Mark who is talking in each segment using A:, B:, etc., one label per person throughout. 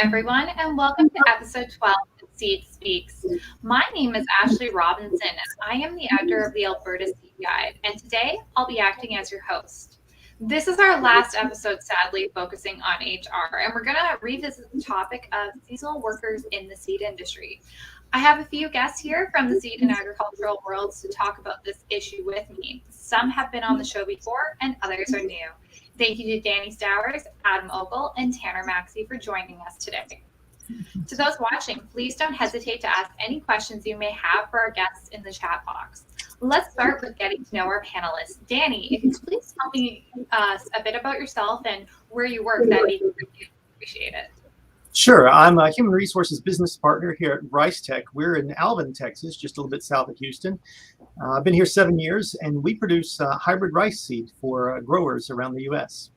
A: everyone, and welcome to episode 12 of Seed Speaks. My name is Ashley Robinson, and I am the editor of the Alberta Seed Guide, and today I'll be acting as your host. This is our last episode, sadly, focusing on HR, and we're going to revisit the topic of seasonal workers in the seed industry. I have a few guests here from the seed and agricultural worlds to talk about this issue with me. Some have been on the show before, and others are new. Thank you to Danny Stowers, Adam Ogle, and Tanner Maxey for joining us today. To those watching, please don't hesitate to ask any questions you may have for our guests in the chat box. Let's start with getting to know our panelists. Danny, if you could please tell me a bit about yourself and where you work, that'd be greatly appreciated.
B: Sure. I'm a human resources business partner here at RiceTec. We're in Alvin, Texas, just a little bit south of Houston. I've been here 7 years, and we produce hybrid rice seed for growers around the U.S.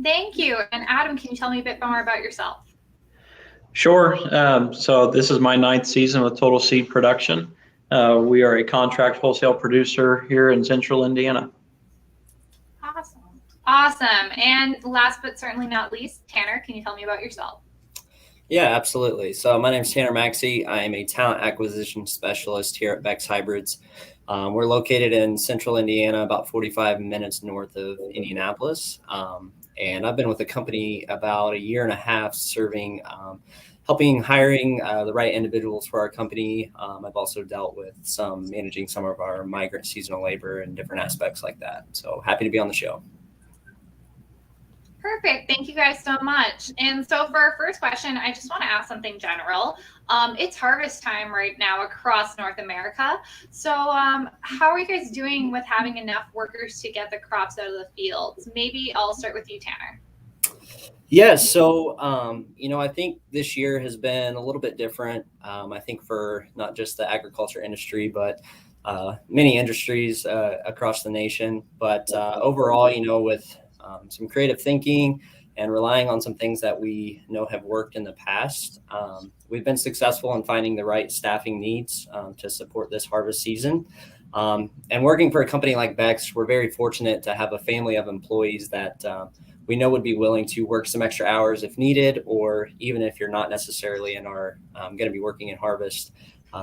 A: Thank you. And Adam, can you tell me a bit more about yourself?
C: Sure. So this is my 9th season with Total Seed Production. We are a contract wholesale producer here in central Indiana.
A: Awesome. And last but certainly not least, Tanner, can you tell me about yourself?
D: Yeah, absolutely. So my name is Tanner Maxey. I am a talent acquisition specialist here at Beck's Hybrids. We're located in central Indiana, about 45 minutes north of Indianapolis. And I've been with the company about a year and a half serving, helping hiring the right individuals for our company. I've also dealt with managing some of our migrant seasonal labor and different aspects like that. So happy to be on the show.
A: Perfect. Thank you guys so much. And so for our first question, I just want to ask something general. It's harvest time right now across North America. So how are you guys doing with having enough workers to get the crops out of the fields? Maybe I'll start with you, Tanner.
D: Yeah, so, I think this year has been a little bit different. I think for not just the agriculture industry, but many industries across the nation. But overall, with some creative thinking and relying on some things that we know have worked in the past. We've been successful in finding the right staffing needs to support this harvest season. And working for a company like Beck's, we're very fortunate to have a family of employees that we know would be willing to work some extra hours if needed, or even if you're not necessarily going to be working in harvest.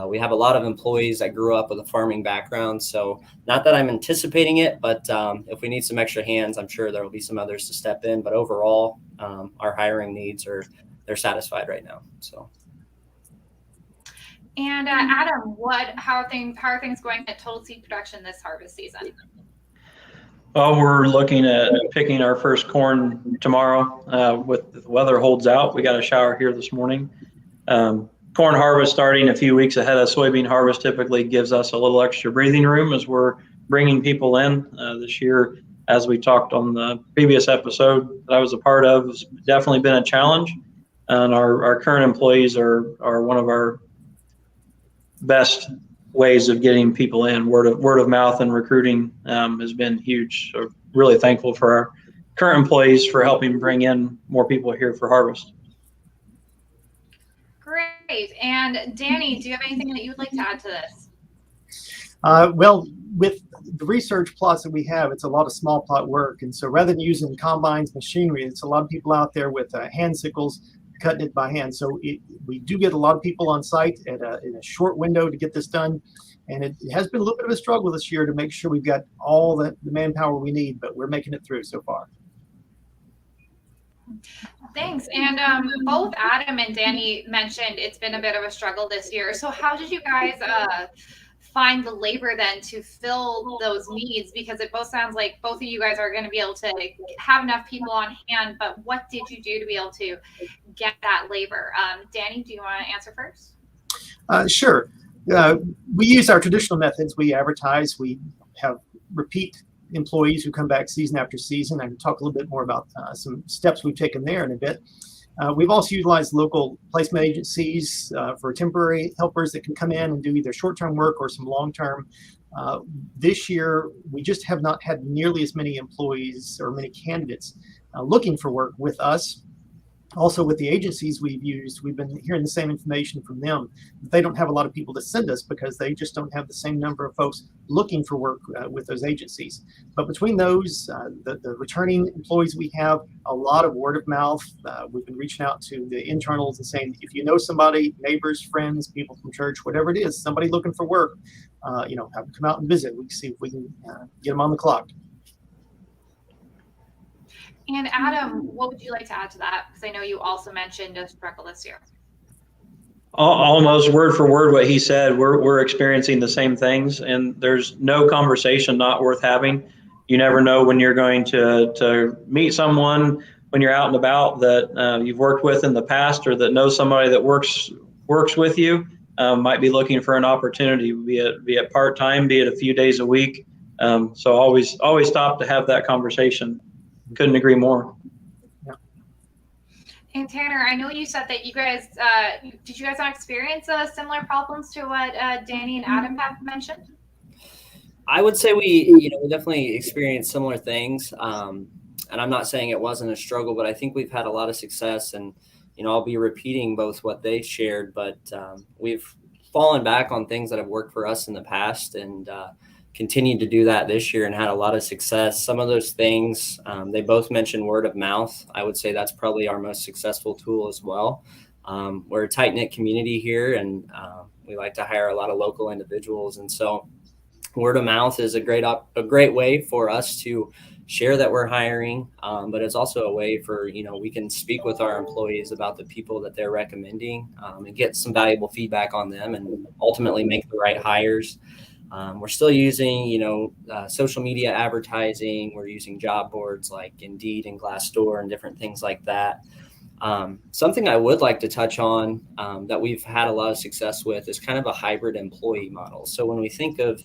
D: We have a lot of employees that grew up with a farming background. So not that I'm anticipating it, but if we need some extra hands, I'm sure there will be some others to step in. But overall, our hiring needs they're satisfied right now. So.
A: And Adam, how are things going at Total Seed Production this harvest season?
C: Well, we're looking at picking our first corn tomorrow. If the weather holds out, we got a shower here this morning. Corn harvest starting a few weeks ahead of soybean harvest typically gives us a little extra breathing room as we're bringing people in this year. As we talked on the previous episode that I was a part of, it's definitely been a challenge. And our current employees are one of our best ways of getting people in. Word of mouth and recruiting has been huge. So really thankful for our current employees for helping bring in more people here for harvest.
A: Great. And Danny, do you have anything that you would like to add to this?
B: Well, with the research plots that we have, it's a lot of small plot work. And so rather than using combines, machinery, it's a lot of people out there with hand sickles cutting it by hand. So we do get a lot of people on site in a short window to get this done. And it has been a little bit of a struggle this year to make sure we've got all the manpower we need, but we're making it through so far.
A: Thanks. And both Adam and Danny mentioned it's been a bit of a struggle this year. So how did you guys find the labor then to fill those needs? Because it both sounds like both of you guys are going to be able to have enough people on hand, but what did you do to be able to get that labor? Danny, do you want to answer first?
B: Sure. We use our traditional methods. We advertise. We have repeat employees who come back season after season. I can talk a little bit more about some steps we've taken there in a bit. We've also utilized local placement agencies for temporary helpers that can come in and do either short-term work or some long-term. This year, we just have not had nearly as many employees or many candidates looking for work with us Also, with the agencies we've used, we've been hearing the same information from them. They don't have a lot of people to send us because they just don't have the same number of folks looking for work with those agencies. But between those, the returning employees we have, a lot of word of mouth. We've been reaching out to the internals and saying, if you know somebody, neighbors, friends, people from church, whatever it is, somebody looking for work, have them come out and visit. We can see if we can get them on the clock.
A: And Adam, what would you like to add to that? Because I know you also mentioned a struggle this year.
C: Almost word for word what he said. We're experiencing the same things, and there's no conversation not worth having. You never know when you're going to meet someone when you're out and about that you've worked with in the past, or that knows somebody that works with you, might be looking for an opportunity, be it part-time, be it a few days a week. So always stop to have that conversation. Couldn't agree more.
A: And Tanner, I know you said that you guys, did you guys not experience similar problems to what Danny and Adam have mentioned?
D: I would say we definitely experienced similar things. And I'm not saying it wasn't a struggle, but I think we've had a lot of success, and, I'll be repeating both what they shared, but we've fallen back on things that have worked for us in the past, and continued to do that this year and had a lot of success. Some of those things, they both mentioned word of mouth. I would say that's probably our most successful tool as well. We're a tight-knit community here, and we like to hire a lot of local individuals. And so word of mouth is a great way for us to share that we're hiring, but it's also a way for, we can speak with our employees about the people that they're recommending, and get some valuable feedback on them, and ultimately make the right hires. We're still using, social media advertising. We're using job boards like Indeed and Glassdoor and different things like that. Something I would like to touch on that we've had a lot of success with is kind of a hybrid employee model. So when we think of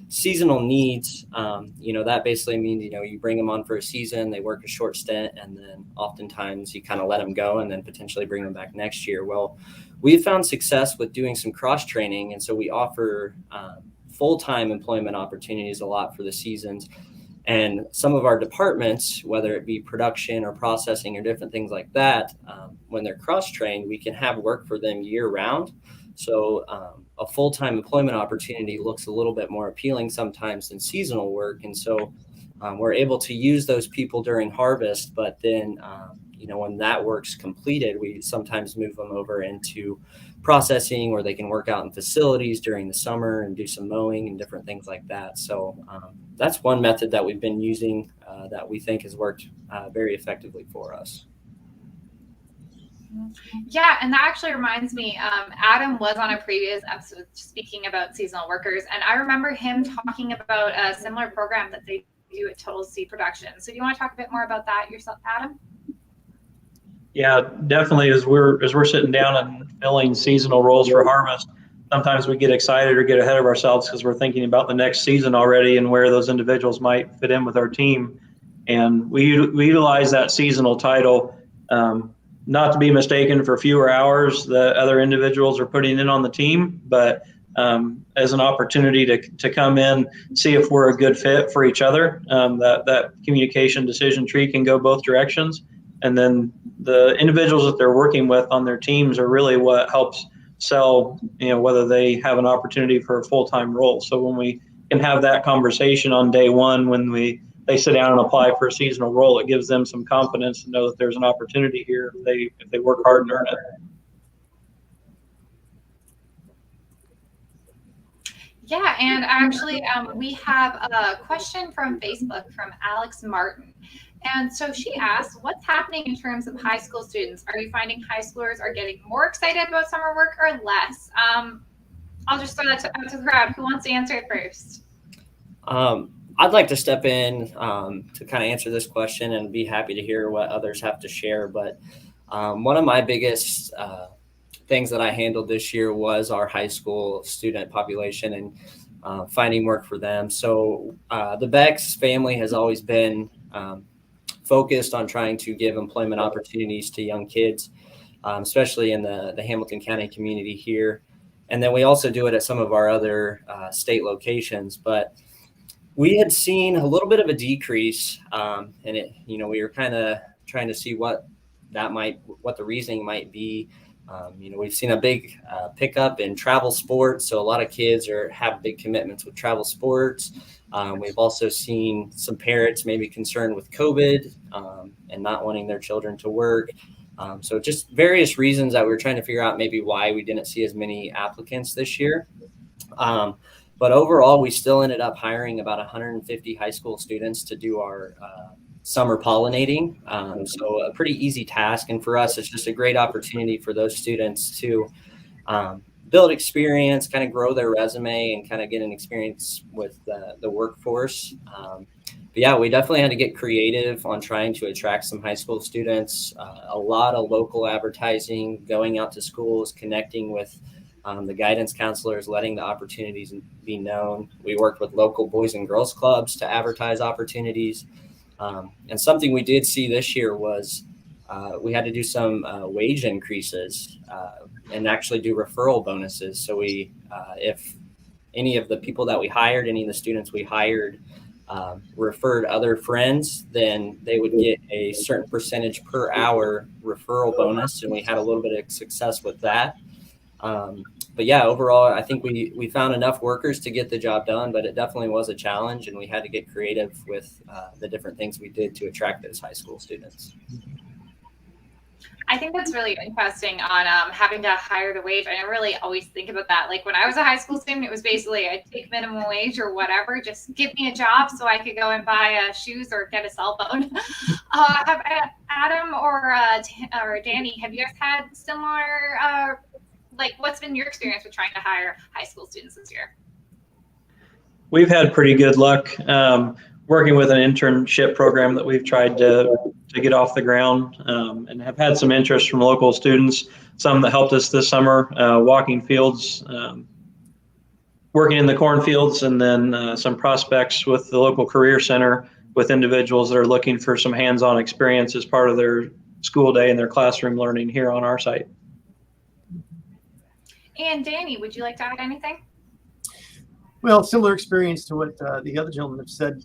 D: seasonal needs, that basically means, you bring them on for a season, they work a short stint, and then oftentimes you kind of let them go and then potentially bring them back next year. Well, we've found success with doing some cross training. And so we offer full-time employment opportunities a lot for the seasons. And some of our departments, whether it be production or processing or different things like that, when they're cross-trained, we can have work for them year-round. So a full-time employment opportunity looks a little bit more appealing sometimes than seasonal work. And so we're able to use those people during harvest, but then, when that work's completed, we sometimes move them over into processing, where they can work out in facilities during the summer and do some mowing and different things like that. So that's one method that we've been using that we think has worked very effectively for us.
A: Yeah, and that actually reminds me, Adam was on a previous episode speaking about seasonal workers, and I remember him talking about a similar program that they do at Total Seed Production. So do you want to talk a bit more about that yourself, Adam?
C: Yeah, definitely. As we're sitting down and filling seasonal roles for harvest, sometimes we get excited or get ahead of ourselves because we're thinking about the next season already and where those individuals might fit in with our team. And we utilize that seasonal title, not to be mistaken for fewer hours that other individuals are putting in on the team, but as an opportunity to come in, see if we're a good fit for each other. That communication decision tree can go both directions. And then the individuals that they're working with on their teams are really what helps sell, whether they have an opportunity for a full-time role. So when we can have that conversation on day one, when they sit down and apply for a seasonal role, it gives them some confidence to know that there's an opportunity here if they work hard and earn it.
A: Yeah, and actually we have a question from Facebook from Alex Martin. And so she asked, what's happening in terms of high school students? Are you finding high schoolers are getting more excited about summer work or less? I'll just throw that out to the crowd. Who wants to answer it first?
D: I'd like to step in to kind of answer this question, and be happy to hear what others have to share. But one of my biggest things that I handled this year was our high school student population and finding work for them. So the Beck's family has always been focused on trying to give employment opportunities to young kids, especially in the Hamilton County community here. And then we also do it at some of our other state locations. But we had seen a little bit of a decrease, and we were kind of trying to see what what the reasoning might be. We've seen a big pickup in travel sports, so a lot of kids have big commitments with travel sports. We've also seen some parents maybe concerned with COVID and not wanting their children to work. So just various reasons that we're trying to figure out maybe why we didn't see as many applicants this year. But overall, we still ended up hiring about 150 high school students to do our summer pollinating. So a pretty easy task. And for us, it's just a great opportunity for those students to build experience, kind of grow their resume, and kind of get an experience with the workforce. But yeah, we definitely had to get creative on trying to attract some high school students, a lot of local advertising, going out to schools, connecting with the guidance counselors, letting the opportunities be known. We worked with local boys and girls clubs to advertise opportunities. And something we did see this year was we had to do some wage increases and actually do referral bonuses. So if any of the people that we hired, any of the students we hired referred other friends, then they would get a certain percentage per hour referral bonus. And we had a little bit of success with that. But yeah, overall, I think we found enough workers to get the job done, but it definitely was a challenge, and we had to get creative with the different things we did to attract those high school students.
A: I think that's really interesting on having to hire the wage. I never really always think about that. Like when I was a high school student, it was basically I'd take minimum wage or whatever, just give me a job so I could go and buy shoes or get a cell phone. Adam or Danny, have you guys had similar what's been your experience with trying to hire high school students this year?
C: We've had pretty good luck working with an internship program that we've tried to get off the ground, and have had some interest from local students, some that helped us this summer, walking fields, working in the cornfields, and then some prospects with the local career center with individuals that are looking for some hands-on experience as part of their school day and their classroom learning here on our site.
A: And Danny, would you like to add anything?
B: Well, similar experience to what the other gentlemen have said.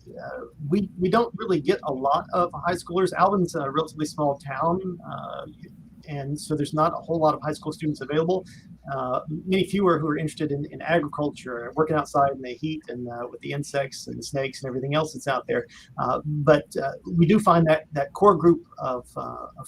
B: We don't really get a lot of high schoolers. Alvin's a relatively small town, and so there's not a whole lot of high school students available. Many fewer who are interested in agriculture, working outside in the heat and with the insects and the snakes and everything else that's out there. But we do find that core group of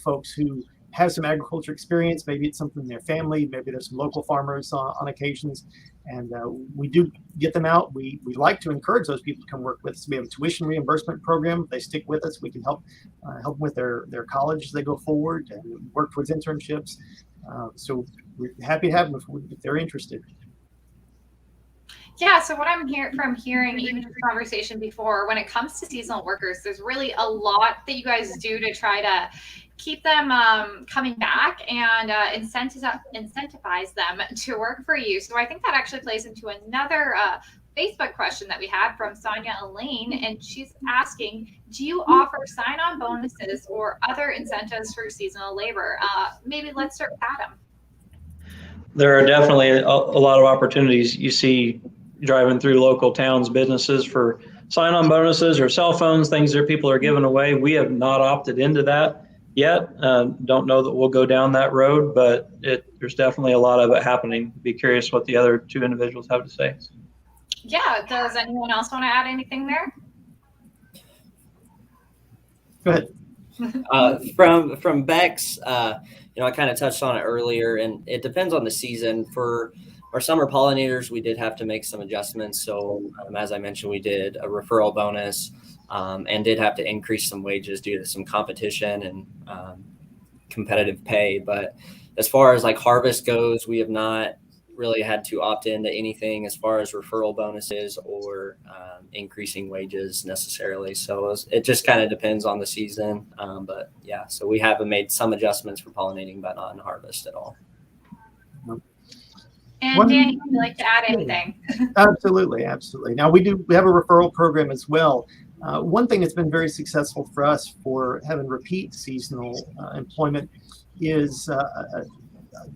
B: folks who have some agriculture experience. Maybe it's something in their family, maybe there's some local farmers on occasions, and we do get them out. We like to encourage those people to come work with us. We have a tuition reimbursement program. If they stick with us, we can help them with their college as they go forward and work towards internships. So we're happy to have them if they're interested.
A: Yeah, so what I'm hearing, even in the conversation before, when it comes to seasonal workers, there's really a lot that you guys do to try to keep them coming back and incentivize them to work for you. So I think that actually plays into another Facebook question that we had from Sonia Elaine, and she's asking, do you offer sign-on bonuses or other incentives for seasonal labor? Maybe let's start with Adam.
C: There are definitely a lot of opportunities you see driving through local towns, businesses for sign-on bonuses or cell phones, things that people are giving away. We have not opted into that yet. Don't know that we'll go down that road, but there's definitely a lot of it happening. Be curious what the other two individuals have to say.
A: Yeah, does anyone else want to add anything there?
B: Go ahead.
D: From Beck's, I kind of touched on it earlier, and it depends on the season. For our summer pollinators, we did have to make some adjustments. So as I mentioned, we did a referral bonus and did have to increase some wages due to some competition and competitive pay. But as far as like harvest goes, we have not really had to opt into anything as far as referral bonuses or increasing wages necessarily. So it just kind of depends on the season. But yeah, so we have made some adjustments for pollinating, but not in harvest at all.
A: And Danny, would you like to add anything?
B: Absolutely. Now we have a referral program as well. One thing that's been very successful for us for having repeat seasonal employment is a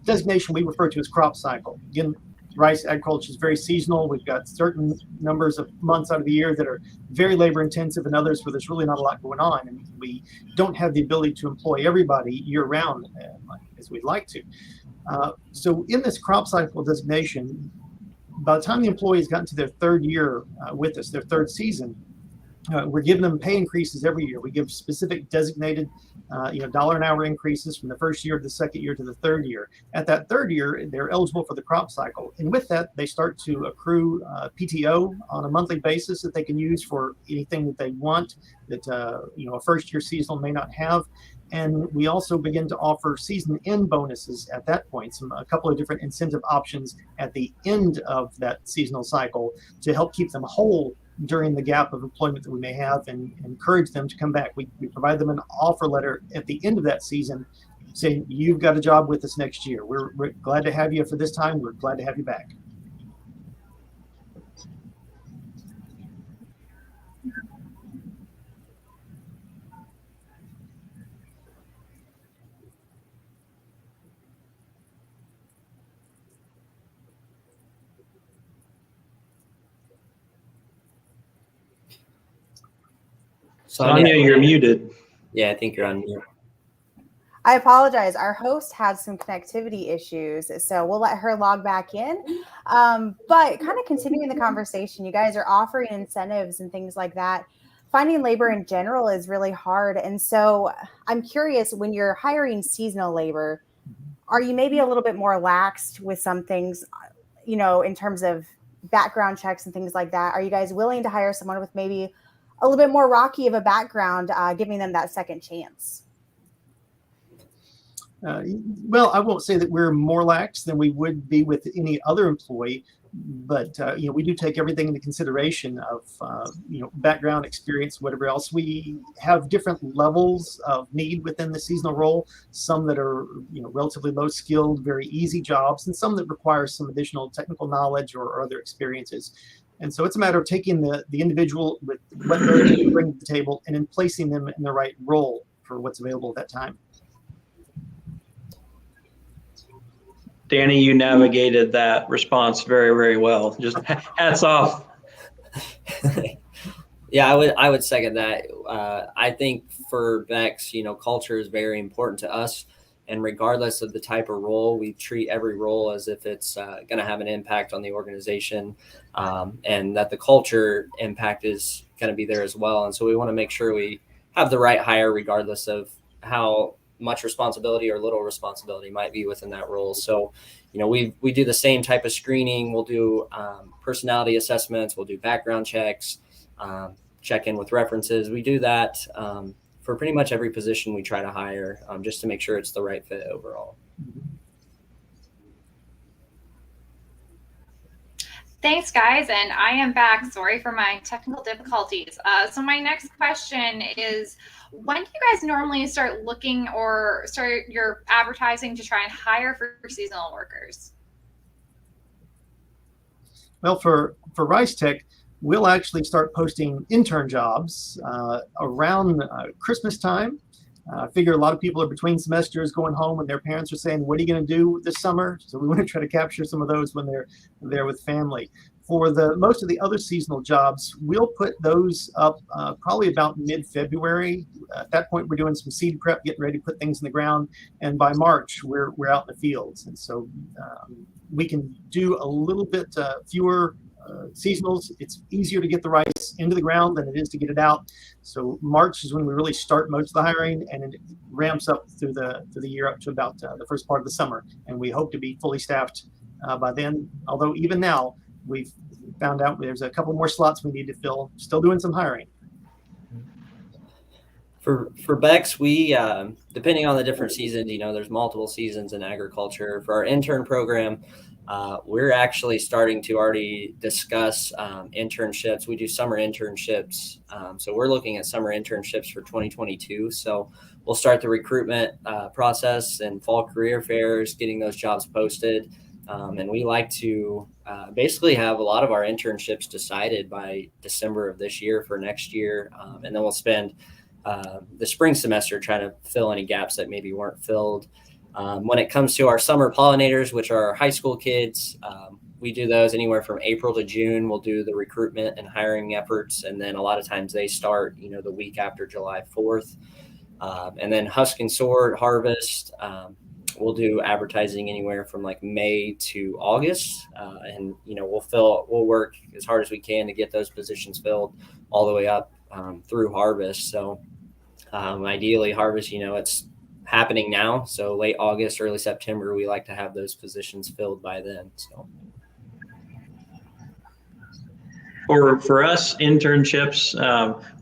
B: designation we refer to as crop cycle. Again, rice agriculture is very seasonal. We've got certain numbers of months out of the year that are very labor intensive and others where there's really not a lot going on. And we don't have the ability to employ everybody year round as we'd like to. So in this crop cycle designation, by the time the employee has gotten to their third year with us, their third season, we're giving them pay increases every year. We give specific designated, dollar an hour increases from the first year to the second year to the third year. At that third year, they're eligible for the crop cycle. And with that, they start to accrue PTO on a monthly basis that they can use for anything that they want that, a first year seasonal may not have. And we also begin to offer season end bonuses at that point, a couple of different incentive options at the end of that seasonal cycle to help keep them whole during the gap of employment that we may have and encourage them to come back. We provide them an offer letter at the end of that season saying, you've got a job with us next year. We're glad to have you for this time. We're glad to have you back.
C: Sonia, you're muted.
D: Yeah, I think you're on mute.
E: I apologize. Our host had some connectivity issues, so we'll let her log back in. But kind of continuing the conversation, you guys are offering incentives and things like that. Finding labor in general is really hard. And so I'm curious, when you're hiring seasonal labor, are you maybe a little bit more laxed with some things, in terms of background checks and things like that? Are you guys willing to hire someone with maybe a little bit more rocky of a background, giving them that second chance?
B: Well, I won't say that we're more lax than we would be with any other employee, but we do take everything into consideration of background, experience, whatever else. We have different levels of need within the seasonal role. Some that are relatively low skilled, very easy jobs, and some that require some additional technical knowledge or other experiences. And so it's a matter of taking the individual with what they bring to the table and then placing them in the right role for what's available at that time.
C: Danny, you navigated that response very, very well. Just hats off.
D: Yeah, I would second that. I think for Beck's, culture is very important to us. And regardless of the type of role, we treat every role as if it's going to have an impact on the organization, and that the culture impact is going to be there as well. And so we want to make sure we have the right hire regardless of how much responsibility or little responsibility might be within that role. So, we do the same type of screening. We'll do personality assessments. We'll do background checks, check in with references. We do that for pretty much every position we try to hire, just to make sure it's the right fit overall.
A: Thanks, guys. And I am back. Sorry for my technical difficulties. So my next question is, when do you guys normally start looking or start your advertising to try and hire for seasonal workers?
B: Well, for RiceTec, we'll actually start posting intern jobs around Christmas time. I figure a lot of people are between semesters going home and their parents are saying, what are you going to do this summer? So we want to try to capture some of those when they're there with family. For most of the other seasonal jobs, we'll put those up probably about mid-February. At that point, we're doing some seed prep, getting ready to put things in the ground. And by March, we're out in the fields. And so we can do a little bit fewer seasonals. It's easier to get the rice into the ground than it is to get it out. So March is when we really start most of the hiring, and it ramps up through the year up to about the first part of the summer. And we hope to be fully staffed by then. Although even now, we've found out there's a couple more slots we need to fill. Still doing some hiring.
D: For Beck's, we depending on the different seasons, there's multiple seasons in agriculture. For our intern program, we're actually starting to already discuss internships. We do summer internships. So we're looking at summer internships for 2022. So we'll start the recruitment process and fall career fairs, getting those jobs posted. And we like to basically have a lot of our internships decided by December of this year for next year. And then we'll spend the spring semester trying to fill any gaps that maybe weren't filled. When it comes to our summer pollinators, which are our high school kids, we do those anywhere from April to June. We'll do the recruitment and hiring efforts. And then a lot of times they start, the week after July 4th. And then husk and sort, harvest. We'll do advertising anywhere from like May to August. And, we'll work as hard as we can to get those positions filled all the way up through harvest. So ideally harvest, it's happening now. So late August, early September, we like to have those positions filled by then. So
C: for us, internships,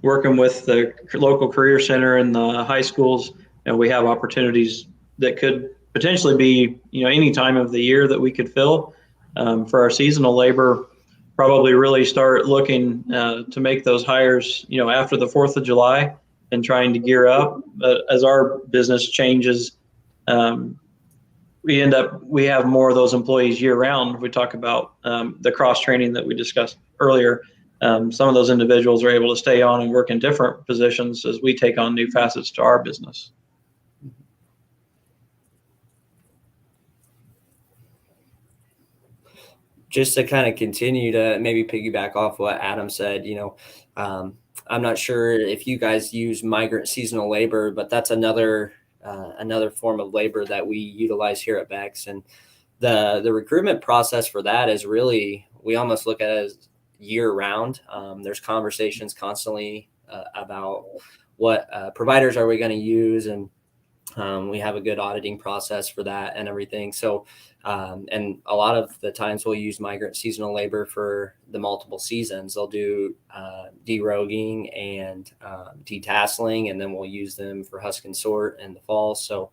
C: working with the local career center and the high schools, we have opportunities that could potentially be, any time of the year that we could fill. For our seasonal labor, probably really start looking to make those hires, after the 4th of July and trying to gear up. But as our business changes, we have more of those employees year round. We talk about the cross training that we discussed earlier. Some of those individuals are able to stay on and work in different positions as we take on new facets to our business.
D: Just to kind of continue to maybe piggyback off what Adam said, I'm not sure if you guys use migrant seasonal labor, but that's another form of labor that we utilize here at Beck's. And the recruitment process for that is really, we almost look at it as year round. There's conversations constantly about what providers are we going to use, and we have a good auditing process for that and everything. So, and a lot of the times we'll use migrant seasonal labor for the multiple seasons. They'll do deroguing and detasseling, and then we'll use them for husk and sort in the fall. So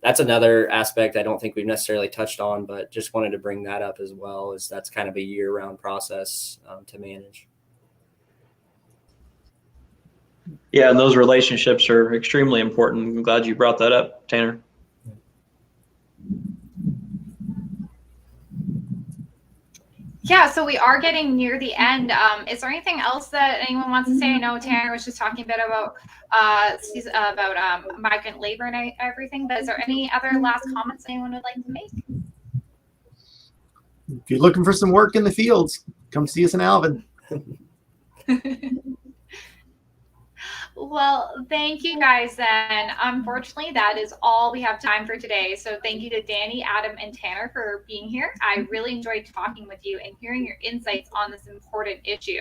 D: that's another aspect I don't think we've necessarily touched on, but just wanted to bring that up as well, as that's kind of a year-round process to manage.
C: Yeah, and those relationships are extremely important. I'm glad you brought that up, Tanner.
A: Yeah, so we are getting near the end. Is there anything else that anyone wants to say? I know Tanner was just talking a bit about migrant labor and everything, but is there any other last comments anyone would like to make?
B: If you're looking for some work in the fields, come see us in Alvin.
A: Well, thank you guys then. Unfortunately, that is all we have time for today. So thank you to Danny, Adam, and Tanner for being here. I really enjoyed talking with you and hearing your insights on this important issue.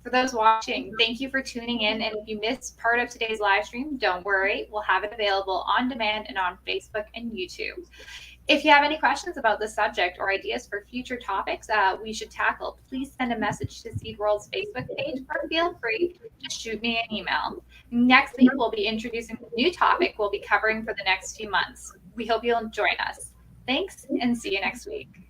A: For those watching, thank you for tuning in. And if you missed part of today's live stream, don't worry. We'll have it available on demand and on Facebook and YouTube. If you have any questions about the subject or ideas for future topics we should tackle, please send a message to Seed World's Facebook page or feel free to shoot me an email. Next week, we'll be introducing a new topic we'll be covering for the next few months. We hope you'll join us. Thanks, and see you next week.